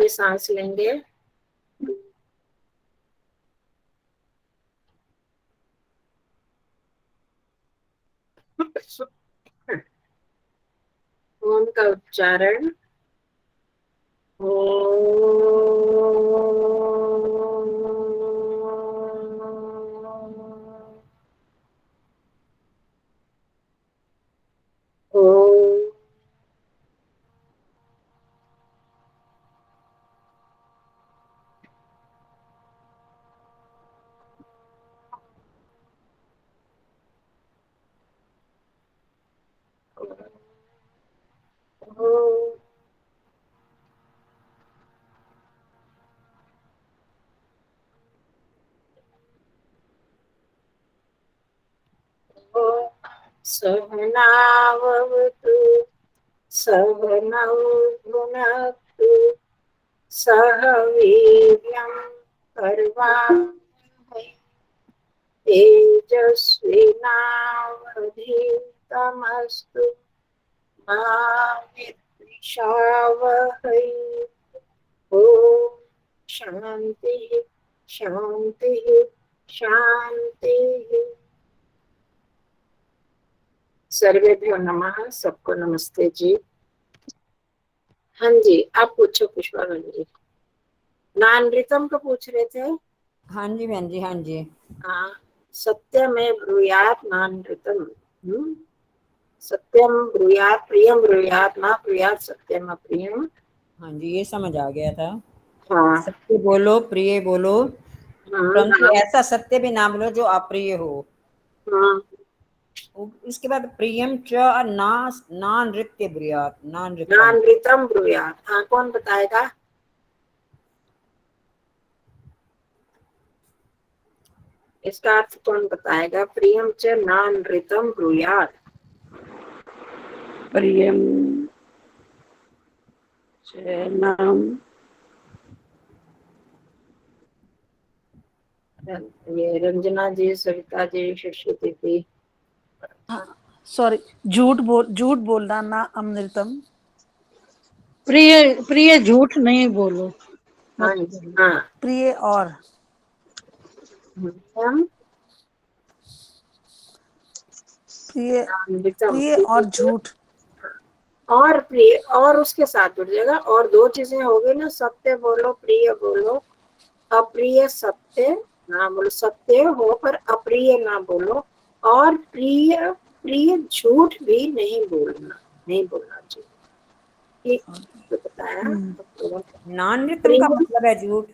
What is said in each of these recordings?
लंबी सांस लेंगे। ओम का उच्चारण ओम। सहनावतु सहनौ भुनक्तु सह वीर्यं करवावहै तेजस्विनावधीतमस्तु मा विद्विषावहै। ओम शांति शांति शांति। सर्वेभ्यो नमः। सबको नमस्ते जी। हाँ जी, आप पूछो पुष्पा बहन जी। नानृतम का पूछ रहे थे। हाँ जी बहन जी, हाँ जी। हाँ, सत्य में ब्रूयात नानृतम। सत्यम ब्रूयात प्रियम ब्रूयात ना ब्रूयात सत्यम अप्रियम। हाँ जी, ये समझ आ गया था। हाँ सत्य बोलो, प्रिय बोलो, परंतु हाँ ऐसा सत्य भी ना बोलो जो अप्रिय हो। हाँ। इसके बाद प्रियम च ना ना नृत्य ब्रूयात, ना नृत्यम। नानृतम ब्रूयात, हाँ कौन बताएगा? इसका अर्थ कौन बताएगा? प्रियम च नानृतम ब्रूयात। प्रियम च नाम। ये रंजना जी, सविता जी, शशि दीदी। सॉरी, झूठ बोलना ना अमृतम। प्रिय प्रिय झूठ नहीं बोलो, हाँ मत बोलो। हाँ। प्रिय और प्रिय, प्रिय और झूठ। और प्रिय और उसके साथ जुड़ जाएगा। और दो चीजें हो गई ना, सत्य बोलो प्रिय बोलो। अप्रिय सत्य ना बोलो, सत्य हो पर अप्रिय ना बोलो। और प्रिय प्रिय झूठ भी नहीं बोलना, नहीं बोलना चाहिए। तो बताया ना नृत्यम का प्रिय मतलब है झूठ।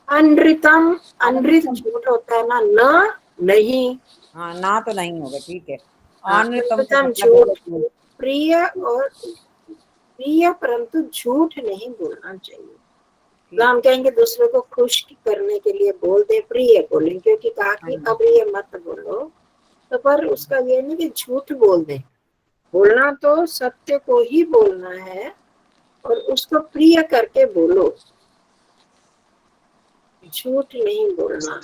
अनृतम, अनृत झूठ होता है ना, न नहीं। हाँ, ना तो नहीं होगा, ठीक है। अनृतम का अनृतम मतलब झूठ, है झूठ। प्रिय और प्रिय परंतु झूठ नहीं बोलना चाहिए। तो हम कहेंगे दूसरे को खुश करने के लिए बोल दे, प्रिय बोलें, क्योंकि कहा कि अब ये मत बोलो। तो पर उसका ये नहीं कि झूठ बोल दे। बोलना तो सत्य को ही बोलना है और उसको प्रिय करके बोलो, झूठ नहीं बोलना।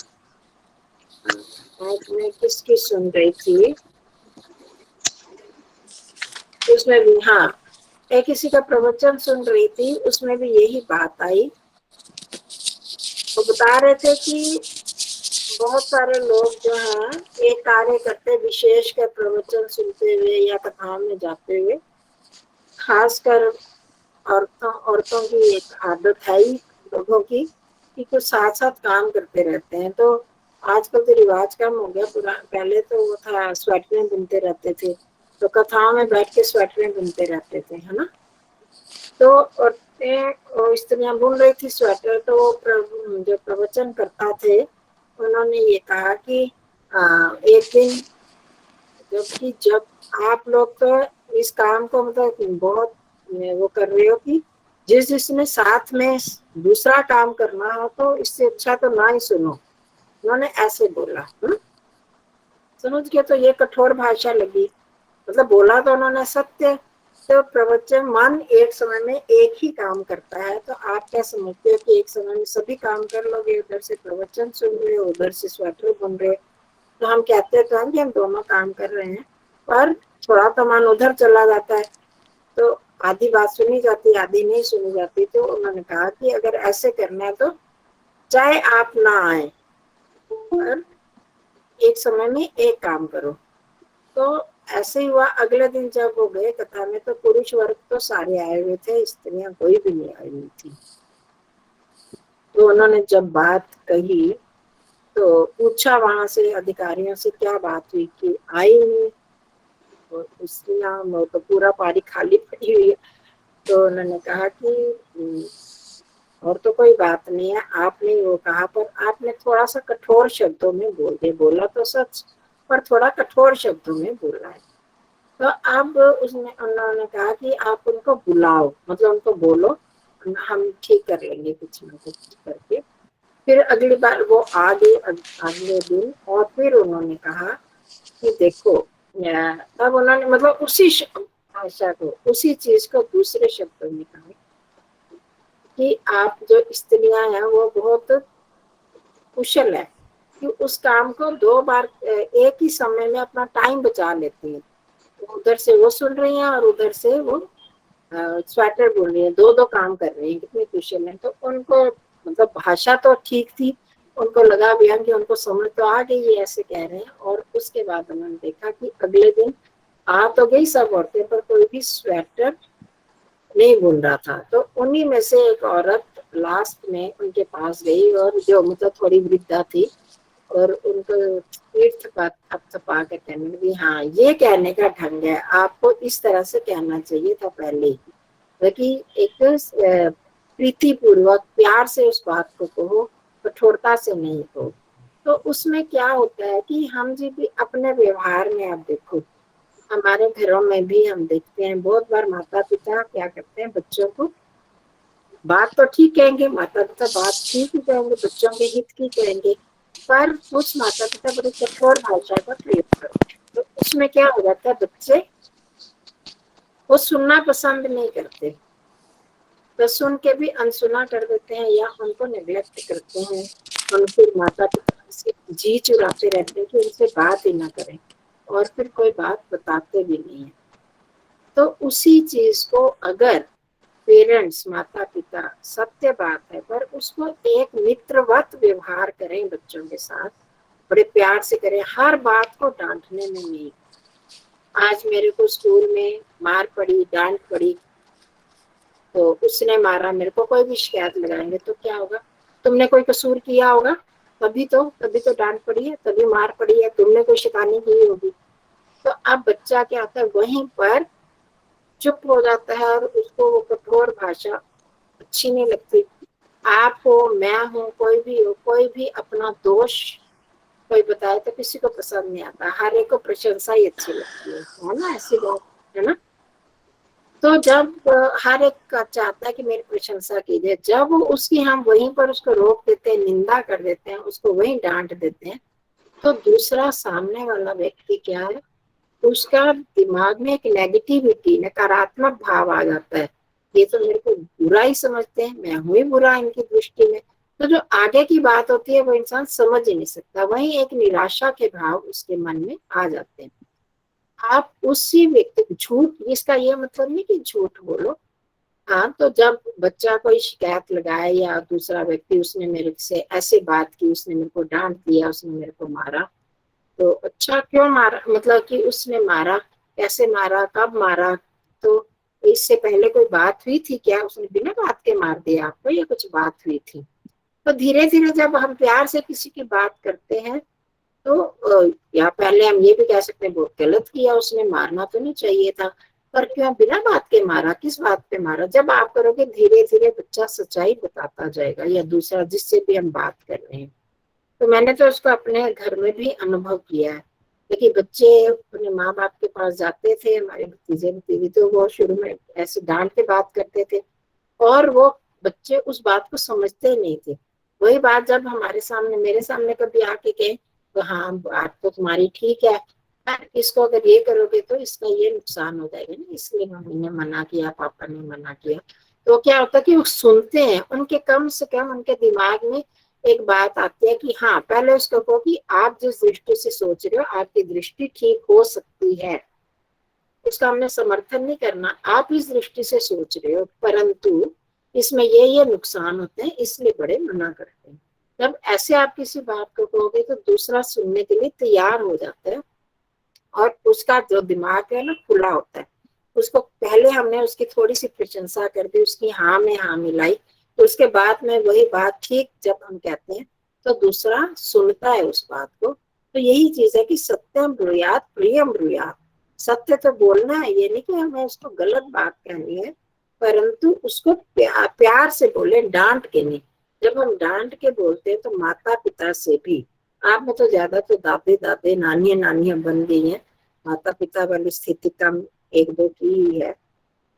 आज मैं किसकी सुन रही थी, उसमें भी, हाँ, मैं किसी का प्रवचन सुन रही थी, उसमें भी यही बात आई। वो बता रहे थे कि बहुत सारे लोग जो हैं एक कार्य करते, विशेष कर प्रवचन सुनते हुए या कथाओं में जाते हुए, खासकर औरतों की एक आदत है ही लोगों की कि कुछ साथ साथ काम करते रहते हैं। तो आजकल तो रिवाज कम हो गया, पहले तो वो था स्वेटरें बुनते रहते थे, तो कथाओं में बैठ के स्वेटरें बुनते रहते थे, है ना। तो औरतें स्त्रियां बुन रही थी स्वेटर, तो जो प्रवचन करता थे उन्होंने ये कहा कि एक दिन, जबकि जब आप लोग तो इस काम को मतलब बहुत वो कर रहे हो कि जिसने साथ में दूसरा काम करना हो तो इससे अच्छा तो ना ही सुनो। उन्होंने ऐसे बोला। समझ गया। तो ये कठोर भाषा लगी, मतलब बोला तो उन्होंने सत्य। तो प्रवचन, मन एक समय में एक ही काम करता है, तो आप क्या समझते हो कि एक समय में सभी काम कर लोगे? उधर से प्रवचन सुन रहे हो, उधर से स्वेटर बुन रहे हो। तो हम कहते तो हम दोनों काम कर रहे हैं, पर थोड़ा तो मन उधर चला जाता है। तो आधी बात सुनी जाती, आधी नहीं सुनी जाती। तो उन्होंने कहा कि अगर ऐसे करना है तो चाहे आप ना आए पर एक समय में एक काम करो। तो ऐसे ही हुआ। अगले दिन जब वो गए कथा में तो पुरुष वर्ग तो सारे आए हुए थे, स्त्रियां कोई भी नहीं आई हुई थी। तो उन्होंने जब बात कही तो पूछा वहां से अधिकारियों से क्या बात हुई कि आई नहीं, और स्त्रियां, वो तो पूरा पारी खाली पड़ी हुई है। तो उन्होंने कहा कि और तो कोई बात नहीं है, आपने वो कहा पर आपने थोड़ा सा कठोर शब्दों में बोल दिया। बोला तो सच पर थोड़ा कठोर शब्दों में बोला है। तो अब उसने उन्होंने कहा कि आप उनको बुलाओ, मतलब उनको बोलो, हम ठीक कर लेंगे कुछ ना कुछ करके। फिर अगली बार वो आ गई अगले दिन, और फिर उन्होंने कहा कि देखो, तब उन्होंने मतलब उसी भाषा को, उसी चीज को दूसरे शब्दों में कहा कि आप जो स्त्रियां हैं वो बहुत कुशल है कि उस काम को 2 बार एक ही समय में अपना टाइम बचा लेती है। उधर से वो सुन रही हैं और उधर से वो स्वेटर बुन रही है, 2 काम कर रही है, कितनी कुशल है। तो उनको मतलब भाषा तो ठीक थी, उनको लगा भी कि उनको समझ तो आ गई, ये ऐसे कह रहे हैं। और उसके बाद उन्होंने देखा कि अगले दिन आ तो गई सब औरतें, पर कोई भी स्वेटर नहीं बुन रहा था। तो उन्हीं में से एक औरत लास्ट में उनके पास गई, और जो मतलब थोड़ी वृद्धा थी, और उनको पीठ थपथपा कर कहने लगी, हाँ ये कहने का ढंग है, आपको इस तरह से कहना चाहिए था पहले ही, कि एक प्रीति पूर्वक प्यार से उस बात को कहो, कठोरता से नहीं कहो। तो उसमें क्या होता है कि हम जी भी अपने व्यवहार में, आप देखो हमारे घरों में भी हम देखते हैं बहुत बार माता पिता क्या करते हैं, बच्चों को बात तो ठीक कहेंगे, माता पिता बात ठीक ही कहेंगे, बच्चों के हित की कहेंगे, पर कुछ माता पिता बड़ी कठोर भाषा का प्रयोग करते हैं। तो उसमें क्या हो जाता है, बच्चे वो सुनना पसंद नहीं करते, तो सुन के भी अनसुना कर देते हैं या उनको नेग्लेक्ट करते हैं। और फिर माता पिता से जी चुराते रहते हैं कि उनसे बात ही ना करें, और फिर कोई बात बताते भी नहीं है। तो उसी चीज को अगर पेरेंट्स, माता पिता, सत्य बात है, पर उसको एक मित्रवत व्यवहार करें बच्चों के साथ, बड़े प्यार से करें, हर बात को डांटने में नहीं। आज मेरे को स्कूल में मार पड़ी, डांट पड़ी, तो उसने मारा, मेरे को कोई भी शिकायत लगाएंगे तो क्या होगा, तुमने कोई कसूर किया होगा तभी तो डांट पड़ी है, तभी मार पड़ी है, तुमने कोई शिकायत की होगी। तो अब बच्चा क्या होता है, वहीं पर चुप हो जाता है, और उसको वो कठोर भाषा अच्छी नहीं लगती। आप हो, मैं हूँ, कोई भी अपना दोष कोई बताए तो किसी को पसंद नहीं आता, हर एक को प्रशंसा ही अच्छी लगती है ना, ऐसी बात है ना। तो जब हर एक का चाहता है कि मेरी प्रशंसा की जाए, जब उसकी हम वहीं पर उसको रोक देते हैं, निंदा कर देते हैं, उसको वहीं डांट देते हैं, तो दूसरा सामने वाला व्यक्ति क्या है, उसका दिमाग में एक नेगेटिविटी, नकारात्मक भाव आ जाता है। ये तो मेरे को बुरा ही समझते हैं, मैं हूँ ही बुरा इनकी दृष्टि में। तो जो आगे की बात होती है वो इंसान समझ ही नहीं सकता, वहीं एक निराशा के भाव उसके मन में आ जाते हैं। आप उसी व्यक्ति, झूठ, इसका ये मतलब नहीं कि झूठ बोलो, हाँ, तो जब बच्चा कोई शिकायत लगाए या दूसरा व्यक्ति, उसने मेरे से ऐसे बात की, उसने मेरे को डांट दिया, उसने मेरे को मारा, तो अच्छा क्यों मारा, मतलब कि उसने मारा, कैसे मारा, कब मारा, तो इससे पहले कोई बात हुई थी क्या, उसने बिना बात के मार दिया आपको, या कुछ बात हुई थी। तो धीरे धीरे जब हम प्यार से किसी की बात करते हैं तो या पहले हम ये भी कह सकते हैं बहुत गलत किया उसने, मारना तो नहीं चाहिए था, पर क्यों बिना बात के मारा, किस बात पे मारा। जब आप करोगे धीरे धीरे बच्चा सच्चाई बताता जाएगा, या दूसरा जिससे भी हम बात कर रहे हैं। तो मैंने तो उसको अपने घर में भी अनुभव किया है। लेकिन बच्चे अपने माँ बाप के पास जाते थे, हमारे भतीजे भतीजी, तो वो शुरू में ऐसे डांट के बात करते थे, और वो बच्चे उस बात को समझते ही नहीं थे। वही बात जब हमारे सामने, मेरे सामने कभी आके कहे तो हाँ बात तो तुम्हारी ठीक है, पर इसको अगर ये करोगे तो इसका ये नुकसान हो जाएगा ना, इसलिए मम्मी ने मना किया, पापा ने मना किया। तो क्या होता है कि वो सुनते हैं, उनके कम से कम उनके दिमाग में एक बात आती है कि हाँ, पहले उसको कहो कि आप जिस दृष्टि से सोच रहे हो आपकी दृष्टि ठीक हो सकती है, उसका हमने समर्थन नहीं करना, आप इस दृष्टि से सोच रहे हो, परंतु इसमें ये नुकसान होते हैं, इसलिए बड़े मना करते हैं। जब ऐसे आप किसी बात को कहोगे तो दूसरा सुनने के लिए तैयार हो जाता है, और उसका जो दिमाग है ना खुला होता है। उसको पहले हमने उसकी थोड़ी सी प्रशंसा कर दी, उसकी हाँ में हाँ मिलाई, तो उसके बाद में वही बात ठीक जब हम कहते हैं तो दूसरा सुनता है उस बात को। तो यही चीज है कि सत्यम ब्रूयात प्रियम ब्रूयात। सत्य तो बोलना है, ये नहीं कि हमें उसको गलत बात कहनी है, परंतु उसको प्यार से बोले, डांट के नहीं। जब हम डांट के बोलते हैं तो माता पिता से भी, आप में तो ज्यादा तो दादे दादे नानियां बन गई हैं, माता पिता वाली स्थिति कम एक दो की ही है।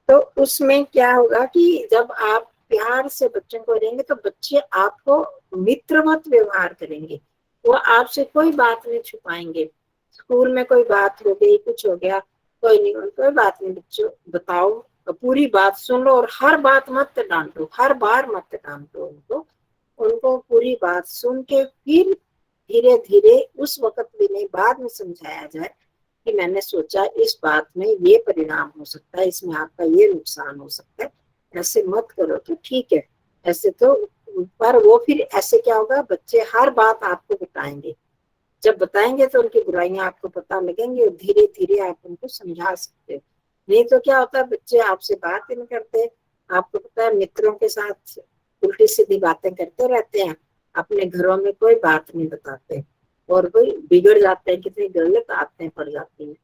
तो उसमें क्या होगा कि जब आप प्यार से बच्चों को करेंगे तो बच्चे आपको मित्रवत व्यवहार करेंगे, वो आपसे कोई बात नहीं छुपाएंगे। स्कूल में कोई बात हो गई, कुछ हो गया, कोई नहीं, कोई बात नहीं बच्चों, बताओ, पूरी बात सुन लो, और हर बात मत डांटो, हर बार मत डांटो उनको पूरी बात सुन के फिर धीरे धीरे, उस वक्त भी नहीं, बाद में समझाया जाए कि मैंने सोचा इस बात में ये परिणाम हो सकता है, इसमें आपका ये नुकसान हो सकता है, ऐसे मत करो तो ठीक है। ऐसे तो, पर वो फिर ऐसे क्या होगा, बच्चे हर बात आपको बताएंगे, जब बताएंगे तो उनकी बुराइयां आपको पता लगेंगी, और धीरे धीरे आप उनको समझा सकते हो। नहीं तो क्या होता है, बच्चे आपसे बात ही नहीं करते, आपको पता है मित्रों के साथ उल्टी सीधी बातें करते रहते हैं, अपने घरों में कोई बात नहीं बताते, और वही बिगड़ जाते हैं, कितनी गलत आदतें पड़ जाती हैं।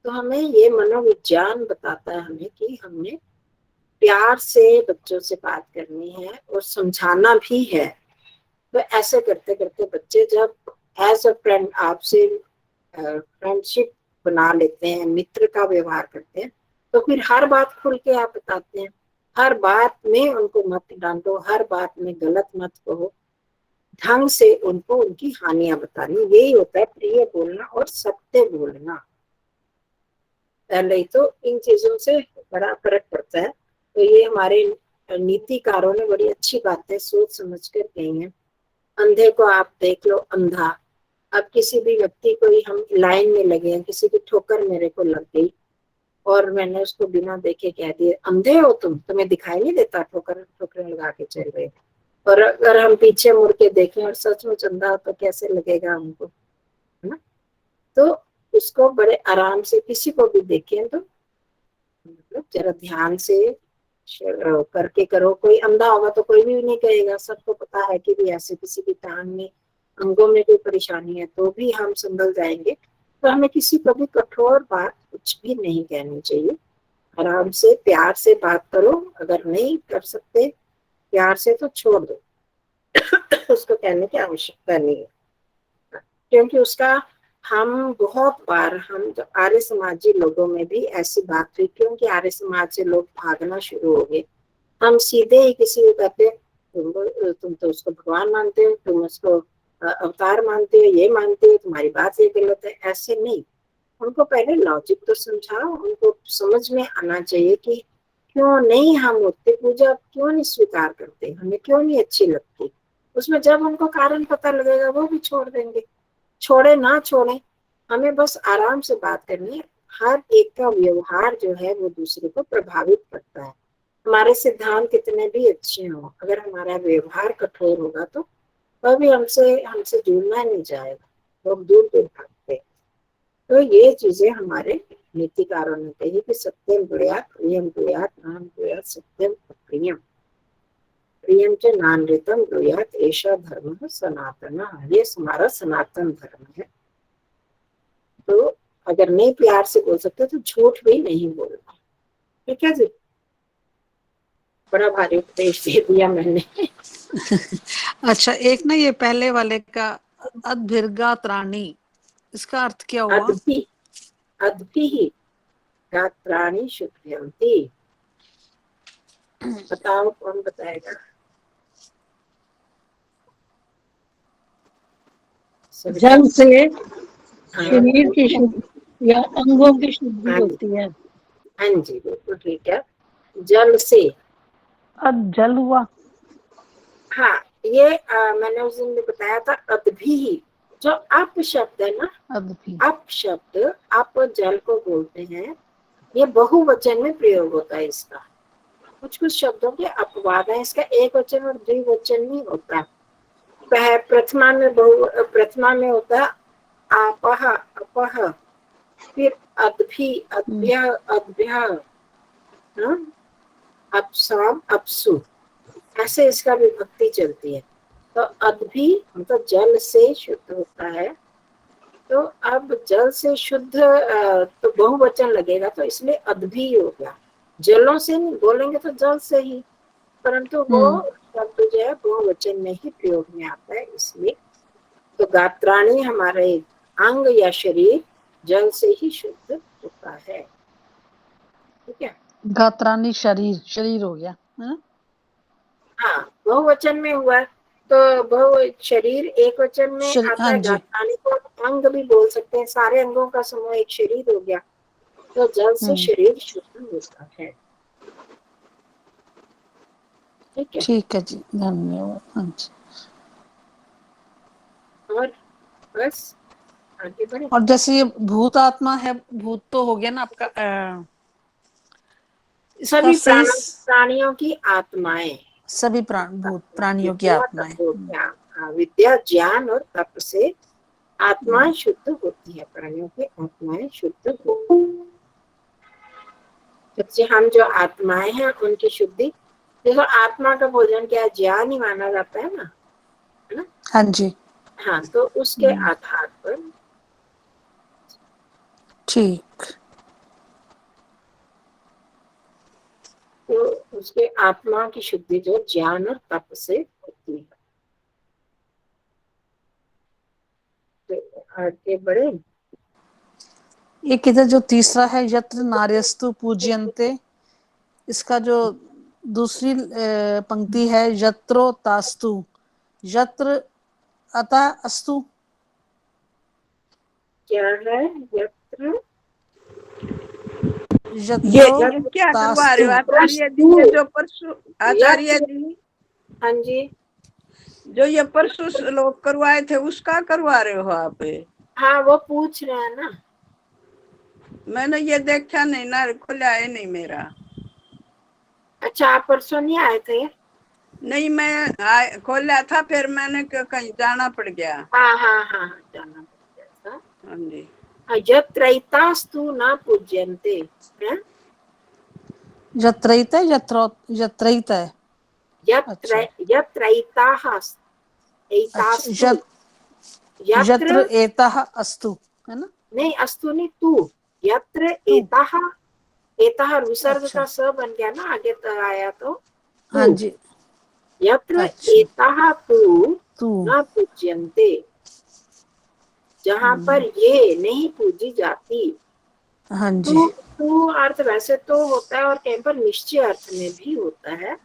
तो हमें ये मनोविज्ञान बताता है हमें कि हमने प्यार से बच्चों से बात करनी है और समझाना भी है। तो ऐसे करते करते बच्चे जब एज अ फ्रेंड आपसे फ्रेंडशिप बना लेते हैं, मित्र का व्यवहार करते हैं, तो फिर हर बात खुल के आप बताते हैं, हर बात में उनको मत डांटो, हर बात में गलत मत कहो, ढंग से उनको उनकी हानियां बतानी। यही होता है प्रिय बोलना और सत्य बोलना। पहले ही तो इन चीजों से बड़ा फर्क पड़ता है। तो ये हमारे नीतिकारों ने बड़ी अच्छी बातें सोच समझ कर कही हैं। अंधे को आप देख लो अंधा। अब किसी भी व्यक्ति को ही हम लाइन में लगे हैं, किसी की ठोकर मेरे को लग गई और मैंने उसको बिना देखे कह दिए अंधे हो तुम, तुम्हें दिखाई नहीं देता, ठोकर ठोकर लगा के चल रहे। और अगर हम पीछे मुड़ के देखें और सचमुच अंधा तो कैसे लगेगा हमको, है ना। तो उसको बड़े आराम से किसी को भी देखें तो मतलब जरा ध्यान से करके करो। कोई अंधा होगा तो कोई भी नहीं कहेगा, सबको पता है कि भी ऐसे किसी की टांग में अंगों में कोई परेशानी है तो भी हम संभल जाएंगे। तो हमें किसी को भी कठोर बात कुछ भी नहीं कहनी चाहिए, आराम से प्यार से बात करो। अगर नहीं कर सकते प्यार से तो छोड़ दो उसको कहने की आवश्यकता नहीं है, क्योंकि उसका हम बहुत बार, हम जो आर्य समाजी लोगों में भी ऐसी बात हुई, क्योंकि आर्य समाज से लोग भागना शुरू हो गए। हम सीधे ही किसी को कहते तुम तो उसको भगवान मानते हो, तुम उसको अवतार मानते हो, ये मानते हो, तुम्हारी बात ये गलत है। ऐसे नहीं, उनको पहले लॉजिक तो समझाओ, उनको समझ में आना चाहिए कि क्यों नहीं हम मूर्ति पूजा क्यों नहीं स्वीकार करते, हमें क्यों नहीं अच्छी लगती। उसमें जब उनको कारण पता लगेगा वो भी छोड़ देंगे। छोड़े ना छोड़े, हमें बस आराम से बात करनी है। हर एक का व्यवहार जो है वो दूसरे को प्रभावित करता है। हमारे सिद्धांत कितने भी अच्छे हों, अगर हमारा व्यवहार कठोर होगा तो कभी हमसे जुड़ना नहीं जाएगा, लोग दूर दूर भागते हैं। तो ये चीजें हमारे नीतिकारों ने कही कि सत्यम ब्रूयात प्रियम ब्रूयात नाम ब्रूयात सत्यम प्रियम प्रियम च नानृतम ब्रूयात एषा धर्म सनातन। ये हमारा सनातन धर्म है। तो अगर नहीं प्यार से बोल सकते तो झूठ भी नहीं बोलना। ठीक है जी, बड़ा भारी उपदेश दे दिया मैंने। अच्छा, एक ना ये पहले वाले का अद्भिर्गा त्राणी, इसका अर्थ क्या हुआ? अद्भि गात्राणि शुद्धयन्ति। बताओ कौन बताएगा? जल से हाँ शरीर की शुद्धि या अंगों की शुद्धि होती है। हाँ जी, बिल्कुल ठीक है। जल से जल हुआ। हाँ, ये मैंने उस दिन भी बताया था। अद्भि, जो अप शब्द है ना, अद्भि, अप शब्द, आप जल को बोलते हैं ये बहुवचन में प्रयोग होता है इसका। कुछ कुछ शब्दों के अपवाद है, इसका एक वचन और द्विवचन नहीं होता। प्रथमा में होता है आपह अपह, फिर अद्भि अद्भ्य अद्भ्य, अपसाम अपसु, ऐसे इसका विभक्ति चलती है। तो अद्भि मतलब जल से शुद्ध होता है, तो अब जल से शुद्ध तो बहुवचन लगेगा, तो इसलिए अद्भि हो गया। जलों से नहीं बोलेंगे तो जल से ही, परंतु वो शब्द जो है बहुवचन में ही प्रयोग में आता है इसलिए। तो गात्राणी हमारे अंग या शरीर जल से ही शुद्ध होता है। ठीक है, गात्राणी शरीर, शरीर हो गया है ना। हाँ बहुवचन में हुआ, तो बहु शरीर एक वचन में आता हाँ है। जी। गात्राणी को अंग भी बोल सकते हैं, सारे अंगों का समूह एक शरीर हो गया, तो जल से शरीर शुद्ध होता है। ठीक है, ठीक है जी, धन्यवाद। हाँ जी। और बस आगे बढ़े। और जैसे ये भूत आत्मा है, भूत तो हो गया ना आपका, इसका सभी सही प्राणियों की आत्माएं, सभी भूत प्राणियों की विद्या आत्माएं। विद्या ज्ञान और तप से आत्माएं शुद्ध होती है, प्राणियों की आत्माएं शुद्ध होती है। सबसे हम जो आत्माएं हैं उनकी शुद्धि, देखो आत्मा का भोजन क्या है, ज्ञान ही माना जाता है ना, है ना। हाँ जी, हाँ, तो उसके आधार पर ठीक। तो उसके आत्मा की शुद्धि जो ज्ञान और तप से होती है। तो आगे बढ़े। एक इधर जो तीसरा है, यत्र नार्यस्तु पूज्यन्ते, इसका जो दूसरी पंक्ति है, यत्रो तास्तु, यत्र अतः अस्तु, क्या है, यत्र ये यत्रो क्या करवा रहे हो तास्तु। आचार्य जी? ये जो परसों आचार्य जी हाँ जी, जो ये परसों श्लोक करवाए थे उसका करवा रहे हो आप? हाँ वो पूछ रहे हैं ना। मैंने ये देखा नहीं ना, खुला है नहीं मेरा। अच्छा, आप परसों नहीं आए थे? नहीं, मैं खोला था, फिर मैंने कहीं जाना पड़ गया। हाँ हाँ हाँ, जाना पड़ गया था। हाँ जी। यत्रैतास्तु न पूज्यन्ते, है? यत्रैत यत्रैत है। अच्छा, यत्रैताः एतास्तु, अच्छा, यत्र यत्र एतः अस्तु, है ना। नहीं, अस्तु नहीं, तू, यत्र तू, एताः, एताः विसर्ग अच्छा, का स बन गया ना, आगे तक आया तो हाँ तू, जी, यत्र अच्छा, एताः तू तू, न पूज्यन्ते, जहाँ पर ये नहीं पूजी जाती। हाँ जी, तू अर्थ वैसे तो होता है और कहीं पर निश्चय अर्थ में भी होता है,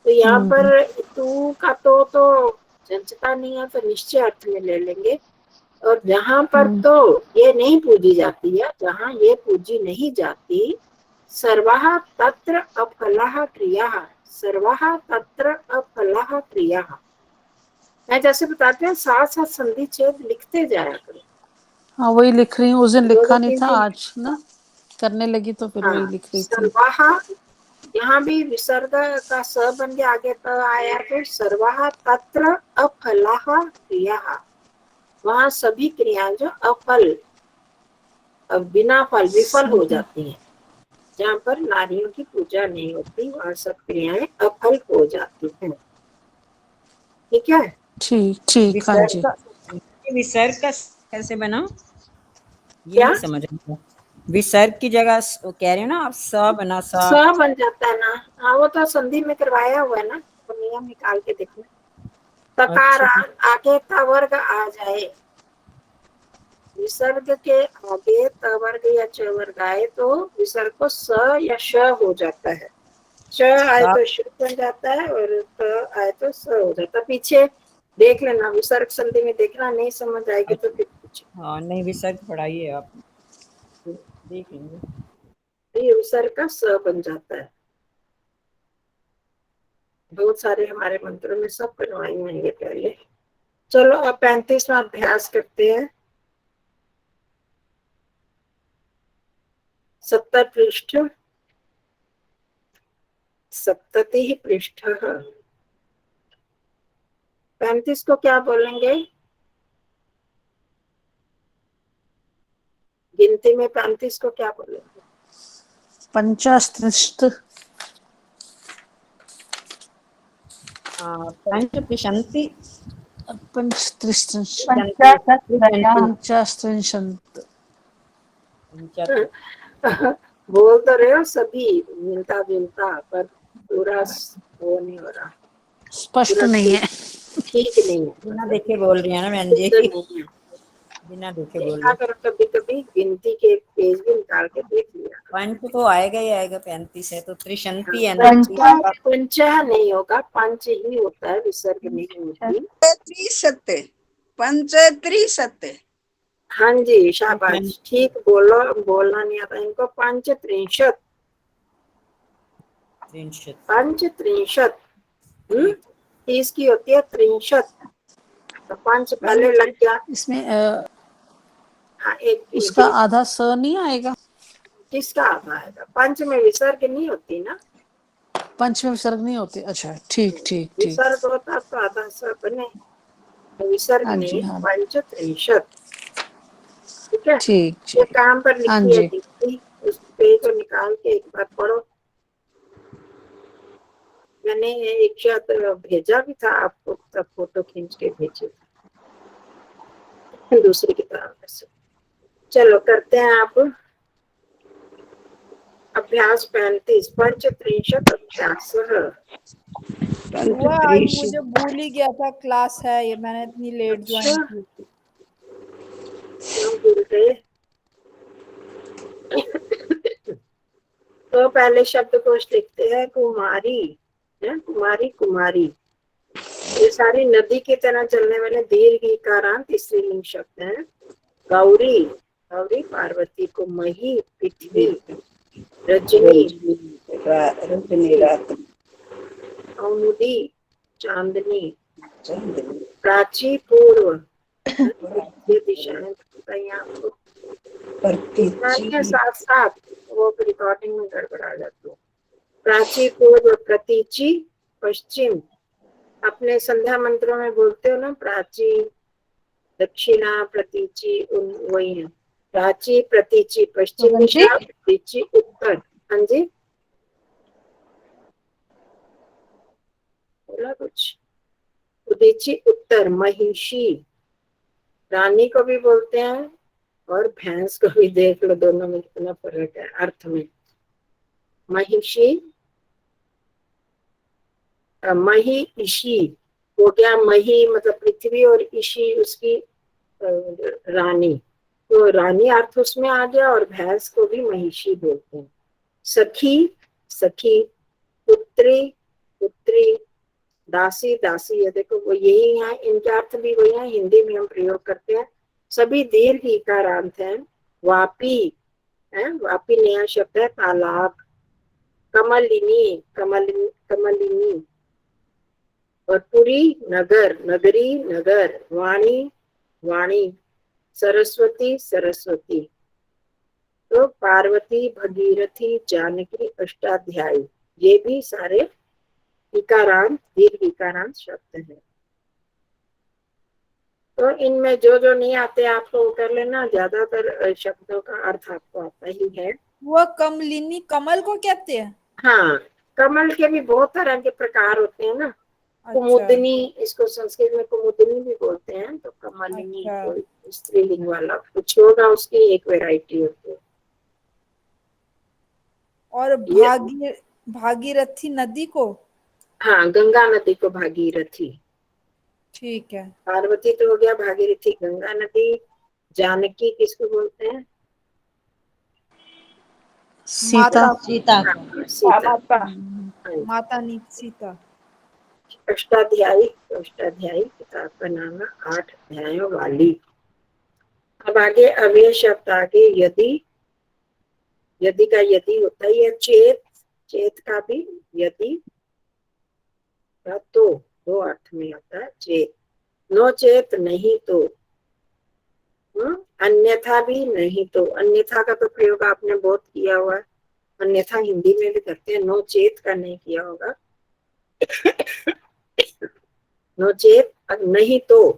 तो यहाँ पर तू का तो जंचता नहीं है, तो निश्चय अर्थ में ले लेंगे। और जहाँ पर तो ये नहीं पूजी जाती है, जहाँ ये पूजी नहीं जाती, सर्वः तत्र अफलः क्रियाः, सर्वः तत्र अफलः क्रियाः। मैं जैसे बताते हैं, साथ साथ संधि छेद लिखते जाया करो। हाँ वही लिख रही हूँ, उस दिन लिखा नहीं था, दोनों आज ना करने लगी तो फिर वही हाँ, लिख रही थी। सर्वः, यहाँ भी विसर्ग का स बन के आगे तो आया, तो सर्वः तत्र अफलः क्रियाः, वहाँ सभी क्रियाएं जो अफल, बिना फल, विफल हो जाती हैं। जहाँ पर नारियों की पूजा नहीं होती, वहाँ सब क्रियाएं अफल हो जाती हैं। ठीक है, ठीक ठीक, हाँ जी। विसर्ग का कैसे बना, ये क्या नहीं समझ आया। विसर्ग की जगह कह रहे हो ना आप, स बना, स सा बन जाता है ना। हाँ, वो तो संधि में करवाया हुआ है ना, तो नियम निकाल के देखना। तकार अच्छा, आगे का वर्ग आ जाए, विसर्ग के आगे त वर्ग या च वर्ग आए तो विसर्ग को स या श हो जाता है। च आए तो श बन जाता है, और त आए तो स हो जाता है। पीछे देख लेना, विसर्ग संधि में देखना, नहीं समझ आएगी तो फिर पूछे। हाँ नहीं, विसर्ग पढ़ाइए आप, देख लेंगे। तो ये विसर्ग का स बन जाता है। बहुत सारे हमारे मंत्रों में सब बनवाई होंगे पहले। चलो अब 35वां अभ्यास करते हैं। 70 पृष्ठ, 70 पृष्ठ। 35 को क्या बोलेंगे? गिनती में 35 को क्या बोलेंगे? पंचास्त्रिंशत्। पंचत्रिशन्ति। पंचत्रिंशत्। पंचाशत् बोल तो रहे हो सभी मिलता जुलता, पर पूरा वो नहीं हो रहा, स्पष्ट पूरा नहीं है। ठीक नहीं है, बिना देखे बोल रही है ना बहन जी, शुद्ध नहीं है। बिना देखे बोल देखा रही। करो कभी कभी, गिनती के पेज भी निकाल के देख लिया। पंच तो आएगा ही आएगा, 35 है तो त्रिशंति है ना। पंच नहीं होगा, पंच ही होता है, विसर्ग नहीं होती। त्रिशते, पंचत्रिशते। हाँ जी, शाबाश, ठीक बोलो, बोलना नहीं आता इनको। पंचत्रिंशत्, पंचत्रिंशत्। 30 की होती है त्रिंशत्, तो पंच पहले लग गया। इसमें हाँ, एक उसका आधा स नहीं आएगा? किसका आधा आएगा? पंच में विसर्ग नहीं होती ना, पंच में विसर्ग नहीं होते। अच्छा, ठीक ठीक ठीक। विसर्ग होता तो आधा स बने, विसर्ग हाँ नहीं। जी, हाँ। पंचत्रिंशत्, ठीक है। ठीक ये ठीक। काम पर हाँ लिखी है जी। गिनती, उस पेज को निकाल के एक बार पढ़ो। मैंने एक शायद भेजा भी था आपको, तब फोटो खींच के भेजे थे दूसरी किताब में से। चलो करते हैं आप अभ्यास 35। पंचत्रिंशत् अभ्यास। हुआ आज मुझे भूल ही गया था क्लास है, ये मैंने इतनी लेट ज्वाइन की। क्यों भूल गए? तो पहले शब्दकोश लिखते हैं। कुमारी है, कुमारी, कुमारी। ये सारी नदी की तरह चलने वाले दीर्घ इकारांत स्त्रीलिंग शब्द हैं। गौरी, गौरी पार्वती को। मही पृथ्वी, रजनी रजनी रात, कौमुदी चांदनी, प्राची पूर्व, ये दिशाएं बताइए आपको। साथ साथ वो रिकॉर्डिंग में गड़बड़ा जाती है। प्राची पूर्व, प्रतीची पश्चिम। अपने संध्या मंत्रों में बोलते हो ना, प्राची, दक्षिणा, प्रतीची, वही है। प्राची, प्रतीची पश्चिम दिशा, प्रतीची उत्तर। हाँ जी, बोला कुछ? उदीची उत्तर। महिषी, रानी को भी बोलते हैं और भैंस को भी। देख लो दोनों में कितना फर्क है अर्थ में। महिषी, मही ईशी हो गया। मही मतलब पृथ्वी और ईशी उसकी रानी, तो रानी अर्थ उसमें आ गया, और भैंस को भी महिषी बोलते हैं। सखी, सखी। पुत्री, पुत्री। दासी, दासी। ये देखो वो यही है, इनके अर्थ भी वही है, हिंदी में हम प्रयोग करते हैं। सभी दीर्घ इकारांत हैं। वापी है, वापी नया शब्द है, तालाब। कमलिनी, कमलिनी, कमलिनी। और पुरी, नगर, नगरी, नगर। वाणी, वाणी। सरस्वती, सरस्वती। तो पार्वती, भगीरथी, जानकी, अष्टाध्यायी, ये भी सारे इकारांत, दीर्घ इकारांत शब्द हैं। तो इनमें जो जो नहीं आते आपको वो कर लेना, ज्यादातर शब्दों का अर्थ आपको आता ही है। वो कमलिनी, कमल को कहते हैं? हाँ, कमल के भी बहुत तरह के प्रकार होते हैं ना। कुमुदनी, इसको संस्कृत में कुमुदनी भी बोलते हैं। तो कमलिनी कोई स्त्रीलिंग वाला कुछ होगा, उसकी एक वैरायटी होती है। और भागीरथी नदी को? हाँ, गंगा नदी को भागीरथी। ठीक है। पार्वती तो हो गया, भागीरथी गंगा नदी। जानकी किसको बोलते हैं? सीता, सीता, सीता, माता नहीं, सीता। अष्टाध्यायी, अष्टाध्यायी किताब का नाम है, 8 अध्यायों वाली। अब आगे अव्यय शब्द आगे। यदि, यदि का यदि होता है। चेत, चेत का भी यदि का तो दो अर्थ में आता है। चेत, नो चेत नहीं तो। अन्यथा भी नहीं तो, अन्यथा का तो प्रयोग आपने बहुत किया हुआ है, अन्यथा हिंदी में भी करते हैं, नो चेत का नहीं किया होगा। नो चेत नहीं तो,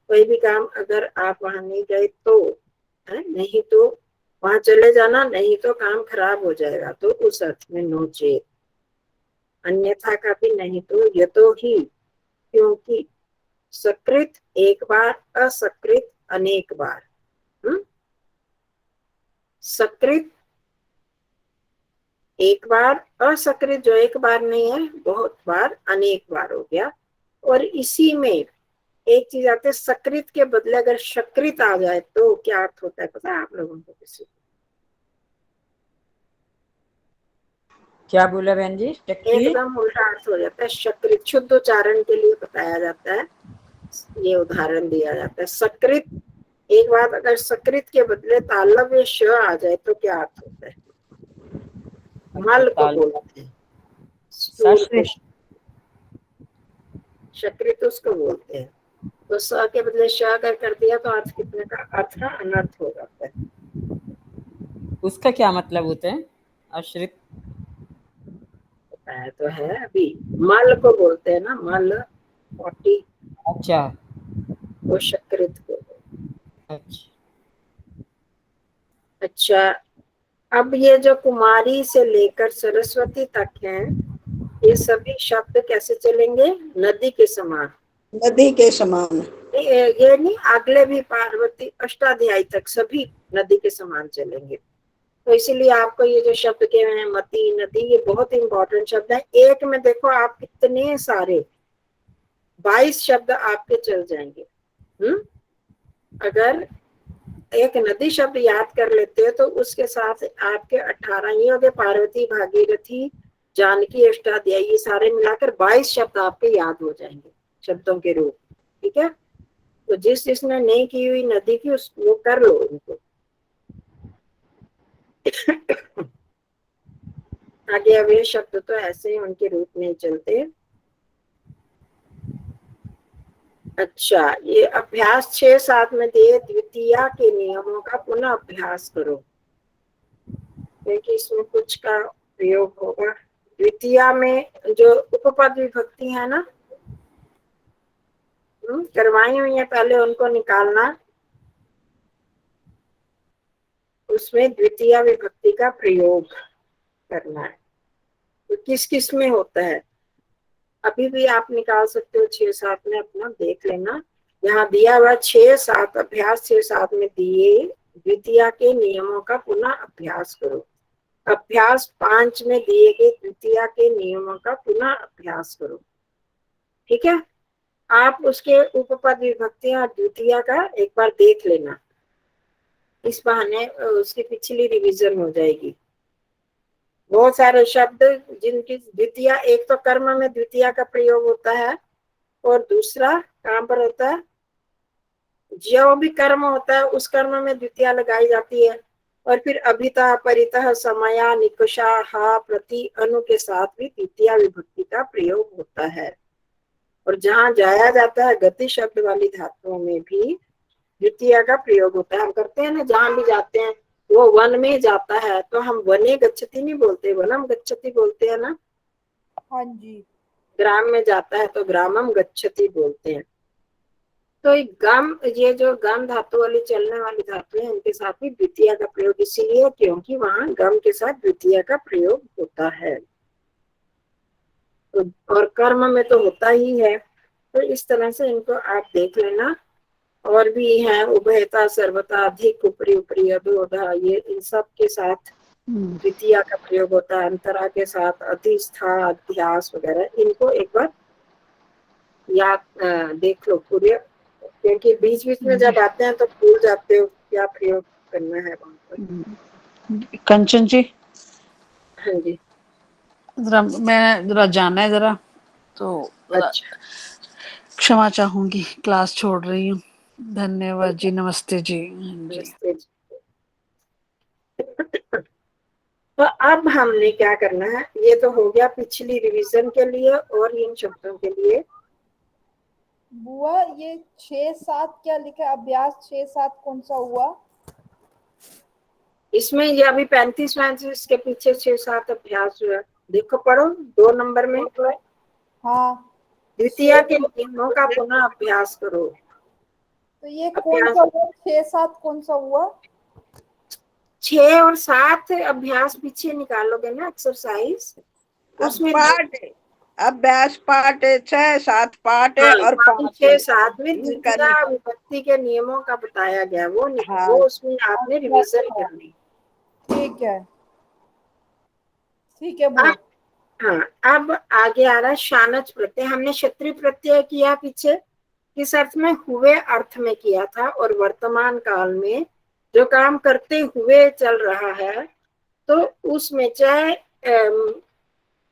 कोई भी काम अगर आप वहां नहीं गए तो है, नहीं तो वहां चले जाना, नहीं तो काम खराब हो जाएगा, तो उस अर्थ में नो चेत। अन्यथा का भी नहीं तो, यतो ही क्योंकि, सकृत एक बार, असकृत अनेक बार। सकृत एक बार, असकृत जो एक बार नहीं है, बहुत बार, अनेक बार हो गया। और इसी में एक चीज आती है, सकृत के बदले अगर शकृत आ जाए तो क्या अर्थ होता है पता है आप लोगों को? किसी क्या बोला बहन जी? चक्री? एकदम उल्टा अर्थ हो जाता है। शकृत शुद्ध उच्चारण के लिए बताया जाता है, ये उदाहरण दिया जाता है। सकृत एक बार अगर सकृत के बदले तालव्य श आ जाए तो क्या अर्थ होता है? मल को बोलते हैं, स्थूल को शकृत उसको बोलते हैं। तो स के बदले श अगर कर दिया तो अर्थ कितने का अर्थ का अनर्थ हो जाता है। उसका क्या मतलब होता है? आश्रित बताया तो है अभी, मल को बोलते हैं ना, मल पोटी, अच्छा वो शकृत को। अच्छा अच्छा, अब ये जो कुमारी से लेकर सरस्वती तक हैं, ये सभी शब्द कैसे चलेंगे? नदी के समान। नदी के समान। ये नहीं, अगले भी पार्वती अष्टाध्यायी तक सभी नदी के समान चलेंगे। तो इसीलिए आपको ये जो शब्द के हैं मती, नदी, ये बहुत इंपॉर्टेंट शब्द है। एक में देखो आप कितने सारे 22 शब्द आपके चल जाएंगे। अगर एक नदी शब्द याद कर लेते हो तो उसके साथ आपके 18 ही हो गए, पार्वती, भागीरथी, जानकी, अष्टाध्यायी, ये सारे मिलाकर 22 शब्द आपके याद हो जाएंगे शब्दों के रूप। ठीक है, तो जिसने नहीं की हुई नदी की वो कर लो इनको। आगे अब ये शब्द तो ऐसे ही उनके रूप में चलते। अच्छा, ये अभ्यास 6-7 में दिए, द्वितीया के नियमों का पुनः अभ्यास करो, क्योंकि इसमें कुछ का प्रयोग होगा। द्वितीया में जो उपपद विभक्ति है ना, करवाई हुई है, पहले उनको निकालना। उसमें द्वितीया विभक्ति का प्रयोग करना है। तो किस किस में होता है अभी भी आप निकाल सकते हो, 6-7 में अपना देख लेना। यहाँ दिया हुआ 6-7 अभ्यास 6-7 में दिए, द्वितीया के नियमों का पुनः अभ्यास करो। अभ्यास 5 में दिए गए द्वितीया के नियमों का पुनः अभ्यास करो। ठीक है, आप उसके उपपद विभक्तियां द्वितीया का एक बार देख लेना, इस बहाने उसकी पिछली रिवीजन हो जाएगी। बहुत सारे शब्द जिनकी द्वितीया, एक तो कर्म में द्वितीया का प्रयोग होता है और दूसरा कहाँ पर होता है? जो भी कर्म होता है उस कर्म में द्वितीया लगाई जाती है। और फिर अभिता, परितः, समया, निकुषा, हा, प्रति, अनु के साथ भी द्वितीया विभक्ति का प्रयोग होता है। और जहाँ जाया जाता है गति शब्द वाली धातुओं में भी द्वितीया का प्रयोग होता है। हम करते हैं ना, जहाँ भी जाते हैं, वो वन में जाता है तो हम वने गच्छति नहीं बोलते, वनम गच्छति बोलते हैं ना। हाँ जी। ग्राम में जाता है तो ग्रामम गच्छति बोलते हैं। तो गम, ये जो गम धातु वाली चलने वाली धातु है, इनके साथ भी द्वितीया का प्रयोग इसीलिए क्योंकि वहां गम के साथ द्वितीया का प्रयोग होता है। तो और कर्म में तो होता ही है। तो इस तरह से इनको आप देख लेना। और भी है उभयता, सर्वता, अधिक, ऊपरी, ऊपरी, अधोधा, ये इन सब के साथ द्वितीया का प्रयोग होता है। अंतरा के साथ अधिष्ठा, अध्यास वगैरह, इनको एक बार याद देख लो पूरे, क्योंकि बीच बीच में जब आते हैं तो भूल जाते हो क्या प्रयोग करना है वहां पर। कंचन जी, हाँ जी, जरा जाना है जरा, तो अच्छा, क्षमा चाहूंगी, क्लास छोड़ रही हूँ। धन्यवाद जी, नमस्ते जी। जी नमस्ते जी। तो अब हमने क्या करना है, ये तो हो गया पिछली रिवीजन के लिए और इन शब्दों के लिए। बुआ ये 6-7 क्या लिखा है? अभ्यास 6-7 कौन सा हुआ? इसमें ये अभी 35 के पीछे 6-7 अभ्यास हुआ। देखो पढ़ो 2 नंबर में, हाँ द्वितीय के नियमों का पुनः अभ्यास करो। तो ये कौन अभ्यास सा हुआ, 6-7 कौन सा हुआ? 6 और 7 अभ्यास पीछे निकालोगे ना एक्सरसाइज, अब उसमें पाठ है, अभ्यास पाठ है, 6-7 पाठ है हाँ और 5 है 6-7 में इनका द्वितीय विभक्ति के नियमों का बताया गया, हाँ वो उसमें आपने रिवीजन करनी। ठीक है, ठीक है बुआ। अब हाँ, अब आगे आ रहा है शानच प्रत्यय। हमने क्षत्रिय प्रत्यय किया पीछे, किस अर्थ में? हुए अर्थ में किया था। और वर्तमान काल में जो काम करते हुए चल रहा है, तो उसमें चाहे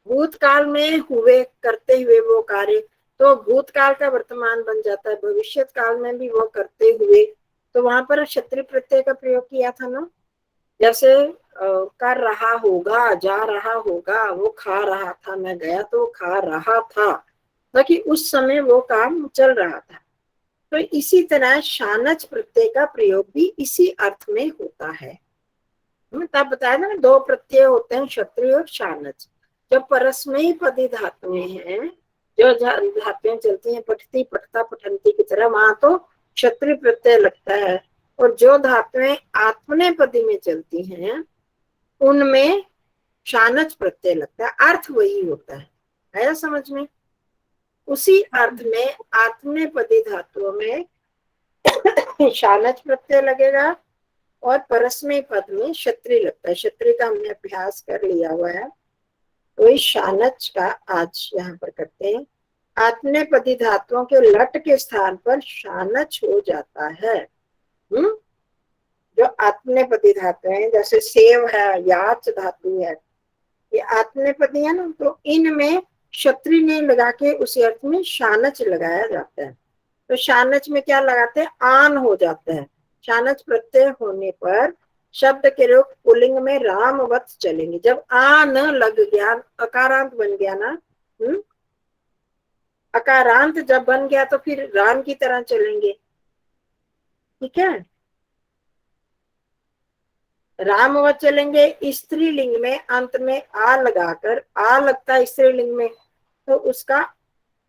भूतकाल में हुए करते हुए वो कार्य, तो भूतकाल का वर्तमान बन जाता है। भविष्य काल में भी वो करते हुए, तो वहां पर क्षत्रिय प्रत्यय का प्रयोग किया था ना। जैसे कर रहा होगा, जा रहा होगा, वो खा रहा था, मैं गया तो खा रहा था, ताकि उस समय वो काम चल रहा था। तो इसी तरह शानच प्रत्यय का प्रयोग भी इसी अर्थ में होता है। तब बताया ना 2 प्रत्यय होते हैं, क्षत्रिय और शानच। जो परस्मयी पदी धातुएं हैं, जो धातुएं चलती हैं पठती पठता पठंती की तरह, वहां तो क्षत्रिय प्रत्यय लगता है। और जो धातुएं आत्मनेपदी में चलती हैं, उनमें शानच प्रत्यय लगता है। अर्थ वही होता है, आया समझ में? उसी अर्थ में आत्मनेपदी धातुओं में शानच प्रत्यय लगेगा और परस्मय पद में क्षत्रिय लगता है। क्षत्रिय का हमने अभ्यास कर लिया हुआ है, तो इस शानच का आज यहाँ पर करते हैं। आत्मनेपदी धातुओं के लट के स्थान पर शानच हो जाता है। जो आत्मनेपदी धातु है, जैसे सेव है, याच धातु है, ये आत्मनेपदी है ना, तो इनमें क्षत्रिय ने लगा के उसी अर्थ में शानच लगाया जाता है। तो शानच में क्या लगाते हैं? आन हो जाता है। शानच प्रत्यय होने पर शब्द के रूप पुल्लिंग में रामवत चलेंगे। जब आन लग गया, अकारांत बन गया ना, अकारांत जब बन गया तो फिर राम की तरह चलेंगे। ठीक है, रामवत चलेंगे। स्त्रीलिंग में अंत में आ लगाकर, आ लगता है स्त्रीलिंग में, तो उसका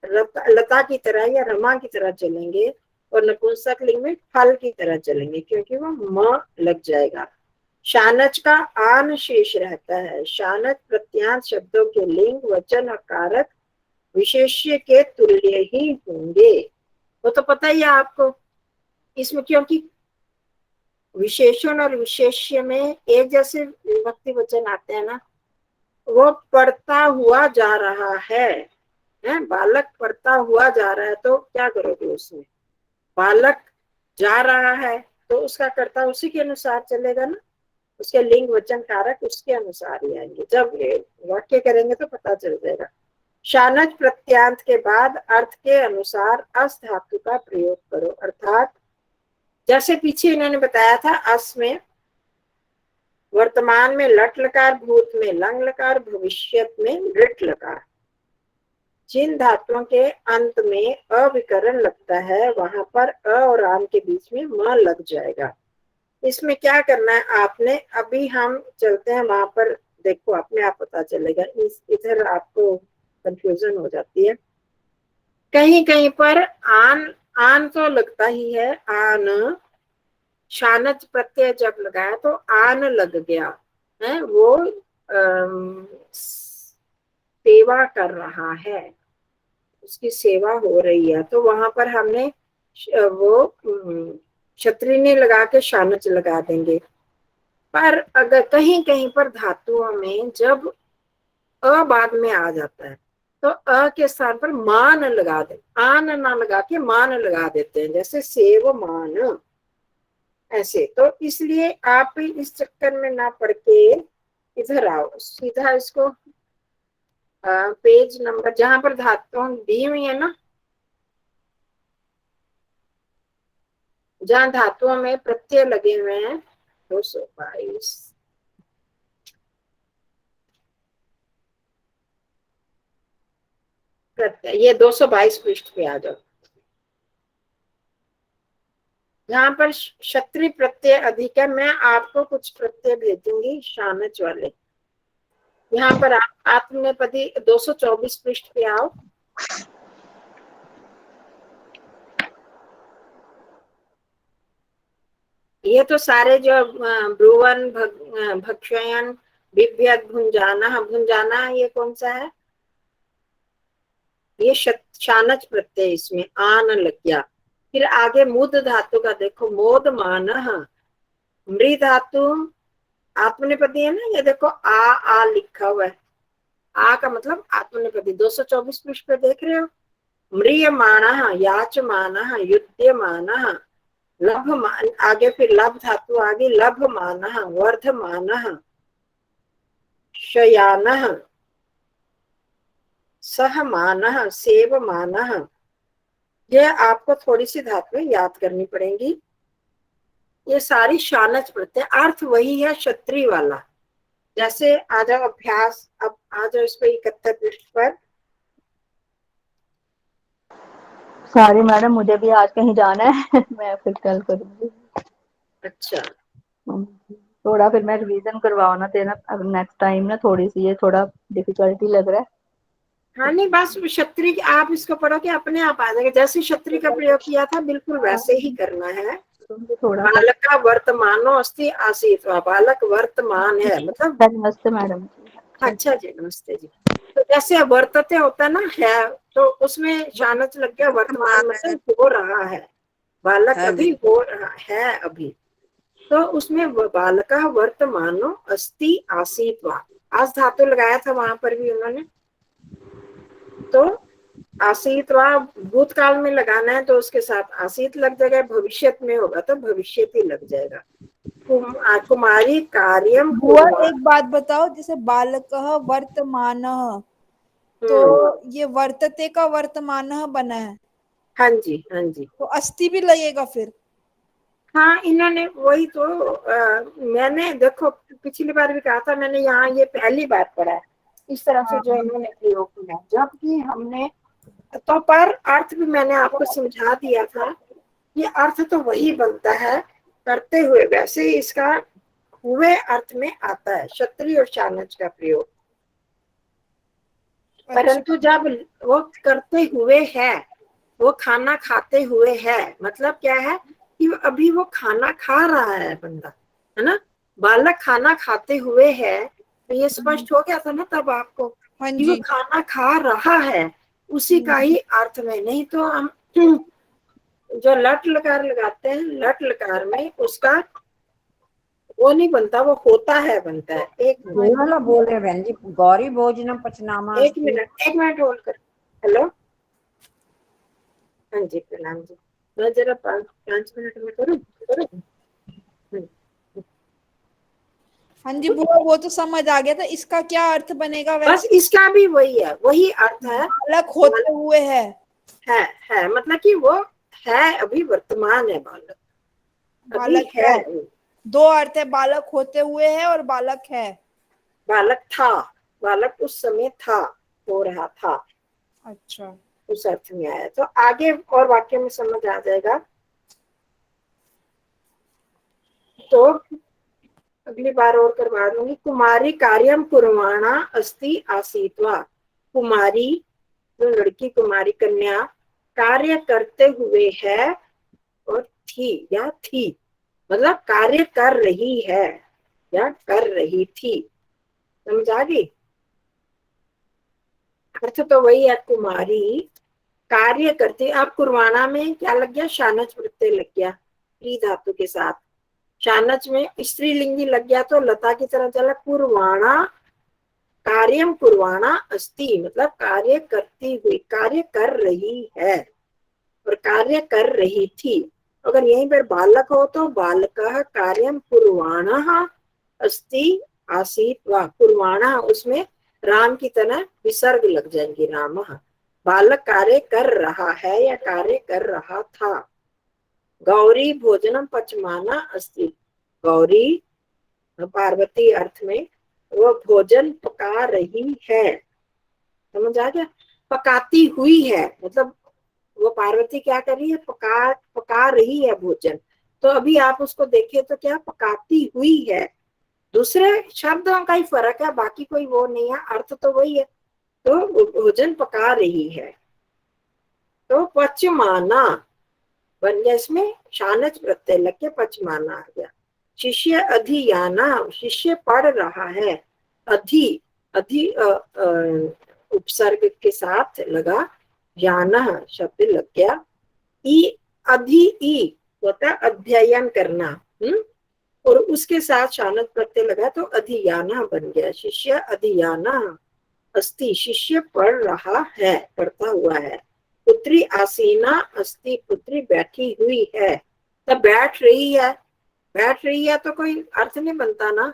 लता की तरह या रमा की तरह चलेंगे। और नपुंसक लिंग में फल की तरह चलेंगे, क्योंकि वो म लग जाएगा। शानच का आन शेष रहता है। शानच प्रत्यांत शब्दों के लिंग, वचन और कारक विशेष्य के तुल्य ही होंगे। वो तो पता ही है आपको। इसमें क्योंकि विशेषण और विशेष्य में एक जैसे विभक्ति वचन आते हैं ना, वो पढ़ता हुआ जा रहा है, बालक पढ़ता हुआ जा रहा है, तो क्या करोगे उसमें? बालक जा रहा है तो उसका कर्ता उसी के अनुसार चलेगा ना, उसके लिंग वचन कारक उसके अनुसार ही आएंगे। जब वाक्य करेंगे तो पता चल जाएगा। शानच प्रत्यांत के बाद अर्थ के अनुसार अस धातु का प्रयोग करो। अर्थात जैसे पीछे इन्होंने बताया था, अस में वर्तमान में लट लकार, भूत में लंग लकार, भविष्यत में लृट लकार। जिन धातुओं के अंत में अविकरण लगता है, वहां पर अ और आम के बीच में म लग जाएगा। इसमें क्या करना है आपने? अभी हम चलते हैं वहां पर, देखो अपने आप पता चलेगा। इधर आपको कंफ्यूजन हो जाती है। कहीं कहीं पर आन, आन तो लगता ही है, आन शानच प्रत्यय जब लगाया तो आन लग गया है, वो सेवा कर रहा है, उसकी सेवा हो रही है, तो वहां पर हमने वो क्षत्रिय ने लगा के शानच लगा देंगे। पर अगर कहीं कहीं पर धातुओं में जब अ बाद में आ जाता है, तो अ के स्थान पर मान लगा दे, आन ना लगा के मान लगा देते हैं, जैसे सेव मान, ऐसे। तो इसलिए आप इस चक्कर में ना पढ़ के इधर आओ, सीधा इसको पेज नंबर जहां पर धातुओं दी हुई है ना, जहां धातुओं में प्रत्यय लगे हुए हैं, 222 प्रत्यय, ये 222 पृष्ठ पे आ जाओ। यहाँ पर क्षत्रिय प्रत्यय अधिक है। मैं आपको कुछ प्रत्यय भेजूंगी शानच वाले। यहाँ पर आप आत्मनेपदी 224 पृष्ठ पे आओ। ये तो सारे जो ब्रुवन, भक्षयन, बिभ्यत, भुंजाना, भुंजाना ये कौन सा है? ये शानच प्रत्यय, इसमें आन लग गया। फिर आगे मुद धातु का देखो, मोद मान, मृ धातु आत्मनेपदी है ना, ये देखो आ लिखा हुआ है। आ का मतलब आत्मनेपदी 224 पृष्ठ पे देख रहे हो। म्रियमाण, याचमान, युध्यमान, लभमान, आगे फिर लभ धातु आगे, लभमान, वर्धमान, शयान, सहमान, सेवमान। ये आपको थोड़ी सी धातुएं याद करनी पड़ेंगी। ये सारी शानच प्रत्यय, अर्थ वही है क्षत्रिय वाला। जैसे आ जाओ अभ्यास, अब आ जाओ इस पे 71 पृष्ठ पर। सॉरी मैडम, मुझे भी आज कहीं जाना है। मैं फिर कल करूंगी। अच्छा, थोड़ा फिर मैं रिवीजन करवाना देना अब नेक्स्ट टाइम ना, थोड़ी सी ये थोड़ा डिफिकल्टी लग रहा है। हाँ नहीं, बस क्षत्रिय आप इसको पढ़ो कि अपने आप आ जाएगा। जैसे क्षत्रिय का प्रयोग किया था बिल्कुल वैसे ही करना है। थोड़ा बालक का वर्तमानो अस्ति आसीत, बालक वर्तमान है मतलब। नमस्ते मैडम। अच्छा जी, नमस्ते जी। तो जैसे वर्तते होता है ना, है, तो उसमें शानच लग गया, वर्तमान मतलब हो रहा है, बालक अभी हो रहा है अभी। तो उसमें बालक वर्तमानो अस्ति आसीत वा, आज धातु लगाया था वहां पर भी उन्होंने। तो आसीत वा भूतकाल में लगाना है तो उसके साथ आसीत लग जाएगा, भविष्य में होगा तो भविष्यति लग जाएगा। कुमारी कार्यम बुआ एक बात बताओ, जैसे बालक वर्तमान, तो ये वर्तते का वर्तमान बना है। हाँ जी, हाँ जी। तो अस्थि भी लगेगा फिर? हाँ, इन्होंने वही तो मैंने देखो पिछली बार भी कहा था, मैंने यहाँ ये पहली बार पढ़ा है इस तरह से जो इन्होंने प्रयोग किया, जबकि हमने तो पर अर्थ भी मैंने आपको समझा दिया था। ये अर्थ तो वही बनता है करते हुए, वैसे ही इसका हुए अर्थ में आता है क्षत्रिय और शानच का प्रयोग। परंतु जब वो करते हुए है, वो खाना खाते हुए है, मतलब क्या है कि अभी वो खाना खा रहा है बंदा, है ना। बालक खाना खाते हुए है, तो ये स्पष्ट हो गया था ना तब आपको कि वो खाना खा रहा है, उसी का ही अर्थ में। नहीं तो हम जो लट लकार लगाते हैं, लट लकार में उसका वो नहीं बनता, वो होता है बनता है। एक वाला बोल रहे बहन जी, गौरी भोजनम पचनामा। एक मिनट होल्ड कर। हेलो, हाँ जी, प्रणाम जी। मैं जरा 5 मिनट में करूँ। हाँ जी बुआ, वो तो समझ आ गया था, इसका क्या अर्थ बनेगा? बस इसका भी वही है, वही अर्थ है, बालक होते हुए है मतलब कि वो है, अभी वर्तमान है, बालक बालक है। दो अर्थ है, बालक होते हुए है और बालक है। बालक था, बालक उस समय था, हो रहा था। अच्छा, उस अर्थ में आया। तो आगे और वाक्य में समझ आ जाएगा। तो अगली बार और करवा दूंगी। कुमारी कार्यम कुर्वाणा अस्ति आसीत्वा, कुमारी जो लड़की, कुमारी कन्या कार्य करते हुए है और थी या थी, मतलब कार्य कर रही है या कर रही थी। समझ आ गई? अर्थ तो वही है, कुमारी कार्य करती। अब कुर्वाणा में क्या लग गया? शानच प्रत्यय लग गया प्री धातु के साथ। शानच में स्त्रीलिंगी लग गया तो लता की तरह चला। कुर्वाणा कार्यम कुर्वाणा अस्ति, मतलब कार्य करती हुई, कार्य कर रही है और कार्य कर रही थी। अगर यहीं पर बालक हो तो बालकः कार्यम कुर्वाणः अस्ति आसीत् वा, कुर्वाणः उसमें राम की तरह विसर्ग लग जाएंगे, रामः। बालक कार्य कर रहा है या कार्य कर रहा था। गौरी भोजनम पचमाना अस्ति, गौरी पार्वती अर्थ में वो भोजन पका रही है। समझ आ गया? पकाती हुई है मतलब वो पार्वती क्या कर रही है? पका रही है भोजन। तो अभी आप उसको देखिए तो क्या पकाती हुई है, दूसरे शब्दों का ही फर्क है, बाकी कोई वो नहीं है, अर्थ तो वही है। तो भोजन पका रही है, तो पचमाना बन गया, इसमें शानच प्रत्यय लग के पचमाना आ गया। शिष्य अधियाना, शिष्य पढ़ रहा है, अधि अधि उपसर्ग के साथ लगा, याना शब्द लग गया, ई अधि ई होता है अध्ययन करना, और उसके साथ शानत प्रत्यय लगा तो अधियाना बन गया। शिष्य अधियाना अस्ति, शिष्य पढ़ रहा है, पढ़ता हुआ है। पुत्री आसीना अस्ति, पुत्री बैठी हुई है, तो बैठ रही है, बैठ रही है तो कोई अर्थ नहीं बनता ना,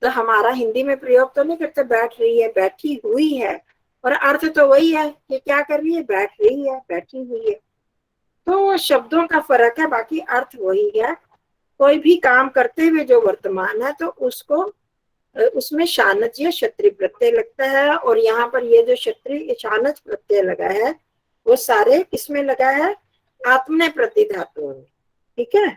तो हमारा हिंदी में प्रयोग तो नहीं करते बैठ रही है, बैठी हुई है, और अर्थ तो वही है कि क्या कर रही है, बैठ रही है, बैठी हुई है। तो शब्दों का फर्क है, बाकी अर्थ वही है। कोई भी काम करते हुए जो वर्तमान है तो उसको उसमें शानच या क्षत्रिय प्रत्यय लगता है, और यहाँ पर ये जो क्षत्रिय शानच प्रत्यय लगा है वो सारे किसमें लगा है, आत्मने प्रति धातुओं में। ठीक है,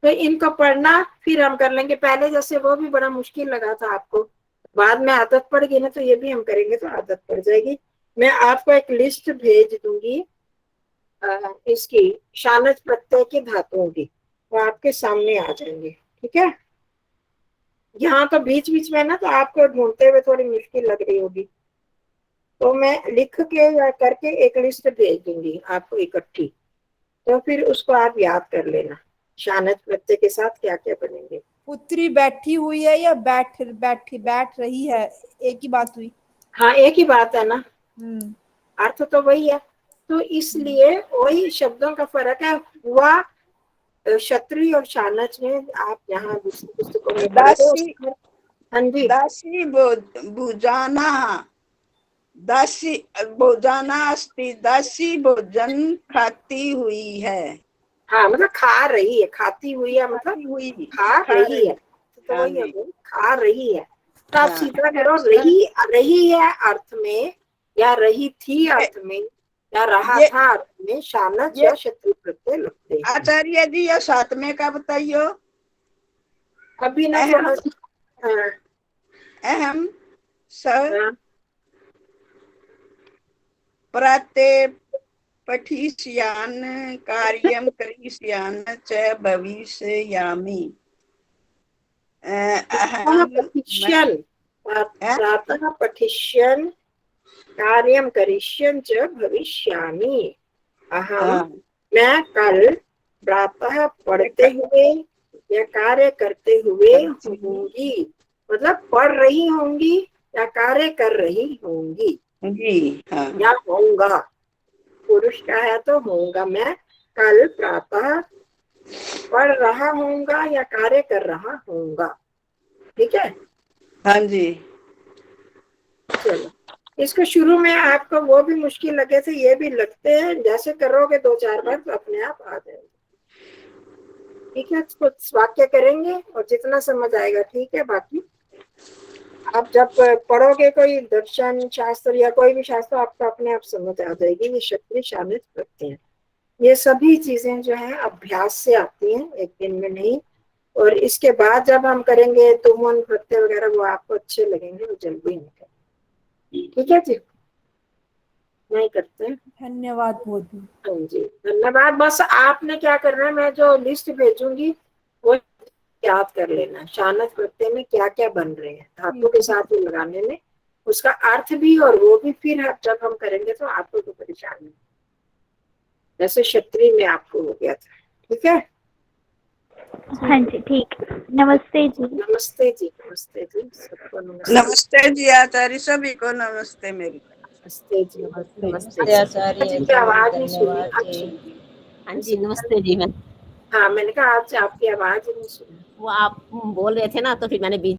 तो इनको पढ़ना फिर हम कर लेंगे, पहले जैसे वो भी बड़ा मुश्किल लगा था आपको, बाद में आदत पड़ गई ना, तो ये भी हम करेंगे तो आदत पड़ जाएगी। मैं आपको एक लिस्ट भेज दूंगी इसकी शानच प्रत्यय के धातुओं की, वो आपके सामने आ जाएंगे। ठीक है, यहाँ तो बीच बीच में ना तो आपको ढूंढते हुए थोड़ी मुश्किल लग रही होगी, तो मैं लिख के या करके एक लिस्ट भेज दूंगी आपको इकट्ठी, तो फिर उसको आप याद कर लेना शानच प्रत्यय के साथ क्या क्या बनेंगे। पुत्री बैठी हुई है या बैठ रही है, एक ही बात हुई। हाँ एक ही बात है ना, अर्थ तो वही है, तो इसलिए वही शब्दों का फर्क है। हुआ क्षत्रिय और शानच में आप यहाँ पुस्तकों में दासी, हाँ जी, दासी भुजाना, दासी भोजाना अस्ति, दासी भोजन खाती हुई है। हाँ मतलब खा रही है, खाती हुई है मतलब हुई, खा रही है, तो वही है, खा रही है। तो आप सीधा करो, रही है अर्थ में, या रही थी अर्थ में, या रहा था अर्थ में शानच या क्षत्रिय प्रत्यय लगते हैं। आचार्य जी ये साथ में का बताइयो। अभी ना थोड़ा अहम स प्राते पठिष्यान कार्यम करिष्यान च भविष्यामि। पठिष्यन्, प्रातः पठिष्यन् कार्यम करिष्यन् च भविष्यामि। अहम मैं कल प्रातः पढ़ते हुए या कार्य करते हुए होंगी, मतलब पढ़ रही होंगी या कार्य कर रही होंगी या होऊंगा, पुरुष का है तो होऊंगा, मैं कल प्रातः पढ़ रहा होऊंगा या कार्य कर रहा होऊंगा। ठीक है, हाँ जी। चलो, इसको शुरू में आपको वो भी मुश्किल लगे थे, ये भी लगते हैं, जैसे करोगे 2-4 बार तो अपने आप आ जाएगा। ठीक है, कुछ वाक्य करेंगे और जितना समझ आएगा ठीक है, बाकी आप जब पढ़ोगे कोई दर्शन शास्त्र या कोई भी शास्त्र आपको अपने आप समझ आ जाएगी। ये क्षत्रिय शानच प्रत्यय हैं, ये सभी चीजें जो है अभ्यास से आती हैं, एक दिन में नहीं। और इसके बाद जब हम करेंगे तुमन प्रत्यय वगैरह वो आपको अच्छे लगेंगे, वो जल्दी निकल। ठीक है जी, नहीं करते हैं। धन्यवाद मोदी। हाँ जी, धन्यवाद। बस आपने क्या करना है, मैं जो लिस्ट भेजूंगी वो याद कर लेना, शानच प्रत्यय में क्या क्या बन रहे हैं, धातु के साथ ही लगाने में, उसका अर्थ भी और वो भी, फिर जब हम करेंगे तो आपको तो परेशानी, जैसे क्षत्रिय में आपको हो गया था। ठीक है, हाँ जी ठीक, नमस्ते जी। नमस्ते जी, नमस्ते जी, सबको नमस्ते। नमस्ते जी आचार्य, सभी को नमस्ते मेरी। नमस्ते जी, नमस्ते। नमस्ते आचार्य जी की आवाज नहीं सुनी, धन्यवाद अब जी। सुनी। हाँ जी नमस्ते जी। मैं हाँ मैंने कहा आज आपकी आवाज नहीं सुनी। वो आप बोल रहे थे ना तो फिर मैंने बीच